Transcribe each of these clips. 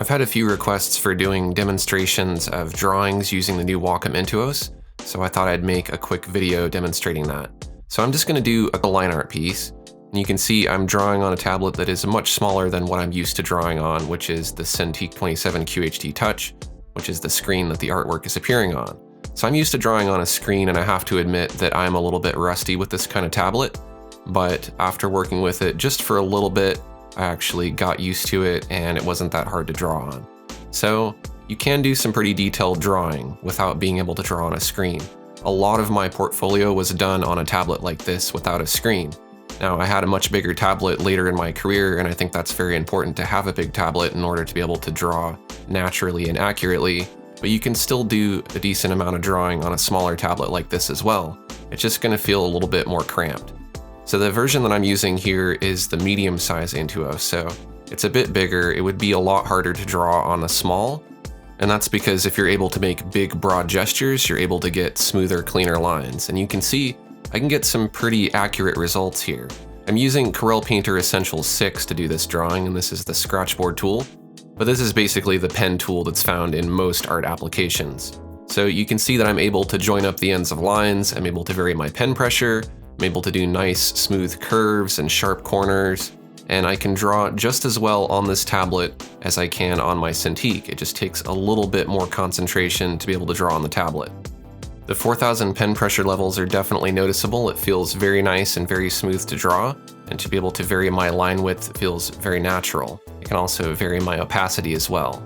I've had a few requests for doing demonstrations of drawings using the new Wacom Intuos, so I thought I'd make a quick video demonstrating that. So I'm just going to do a line art piece, and you can see I'm drawing on a tablet that is much smaller than what I'm used to drawing on, which is the Cintiq 27 QHD Touch, which is the screen that the artwork is appearing on. So I'm used to drawing on a screen, and I have to admit that I'm a little bit rusty with this kind of tablet, but after working with it just for a little bit, I actually got used to it and it wasn't that hard to draw on. So you can do some pretty detailed drawing without being able to draw on a screen. A lot of my portfolio was done on a tablet like this without a screen. Now, I had a much bigger tablet later in my career, and I think that's very important to have a big tablet in order to be able to draw naturally and accurately, but you can still do a decent amount of drawing on a smaller tablet like this as well. It's just going to feel a little bit more cramped. So the version that I'm using here is the medium size Intuos, so it's a bit bigger. It would be a lot harder to draw on the small, and that's because if you're able to make big broad gestures, you're able to get smoother, cleaner lines. And you can see I can get some pretty accurate results here. I'm using Corel Painter Essentials 6 to do this drawing, and this is the scratchboard tool, but this is basically the pen tool that's found in most art applications. So you can see that I'm able to join up the ends of lines, I'm able to vary my pen pressure, I'm able to do nice smooth curves and sharp corners, and I can draw just as well on this tablet as I can on my Cintiq. It just takes a little bit more concentration to be able to draw on the tablet. The 4000 pen pressure levels are definitely noticeable. It feels very nice and very smooth to draw, and to be able to vary my line width feels very natural. I can also vary my opacity as well.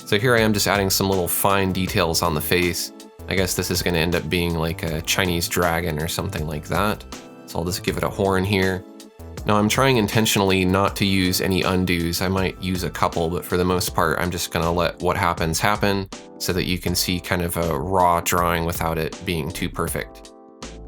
So here I am just adding some little fine details on the face. I guess this is going to end up being like a Chinese dragon or something like that. So I'll just give it a horn here. Now I'm trying intentionally not to use any undos. I might use a couple, but for the most part, I'm just going to let what happens happen so that you can see kind of a raw drawing without it being too perfect.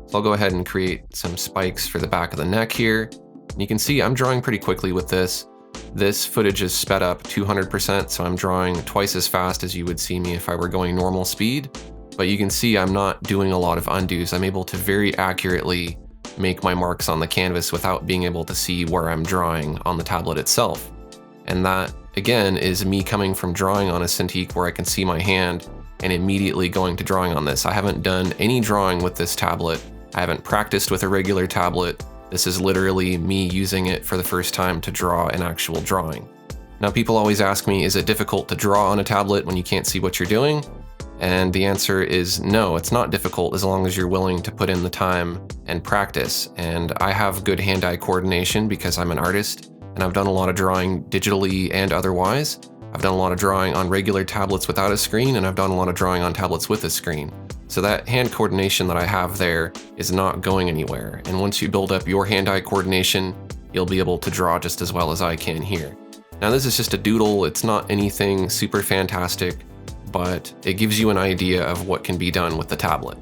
So I'll go ahead and create some spikes for the back of the neck here. And you can see I'm drawing pretty quickly with this. This footage is sped up 200%, so I'm drawing twice as fast as you would see me if I were going normal speed. But you can see I'm not doing a lot of undos. I'm able to very accurately make my marks on the canvas without being able to see where I'm drawing on the tablet itself. And that, again, is me coming from drawing on a Cintiq where I can see my hand and immediately going to drawing on this. I haven't done any drawing with this tablet. I haven't practiced with a regular tablet. This is literally me using it for the first time to draw an actual drawing. Now, people always ask me, is it difficult to draw on a tablet when you can't see what you're doing? And the answer is no, it's not difficult as long as you're willing to put in the time and practice. And I have good hand-eye coordination because I'm an artist, and I've done a lot of drawing digitally and otherwise. I've done a lot of drawing on regular tablets without a screen, and I've done a lot of drawing on tablets with a screen. So that hand coordination that I have there is not going anywhere. And once you build up your hand-eye coordination, you'll be able to draw just as well as I can here. Now this is just a doodle, it's not anything super fantastic, but it gives you an idea of what can be done with the tablet.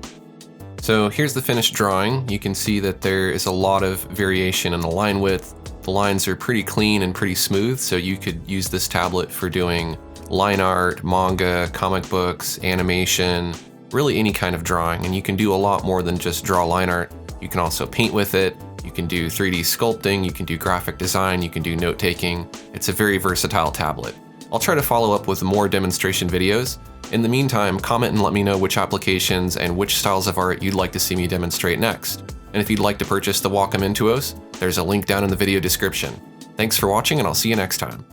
So here's the finished drawing. You can see that there is a lot of variation in the line width. The lines are pretty clean and pretty smooth, so you could use this tablet for doing line art, manga, comic books, animation, really any kind of drawing. And you can do a lot more than just draw line art. You can also paint with it. You can do 3D sculpting, you can do graphic design, you can do note-taking. It's a very versatile tablet. I'll try to follow up with more demonstration videos. In the meantime, comment and let me know which applications and which styles of art you'd like to see me demonstrate next. And if you'd like to purchase the Wacom Intuos, there's a link down in the video description. Thanks for watching, and I'll see you next time.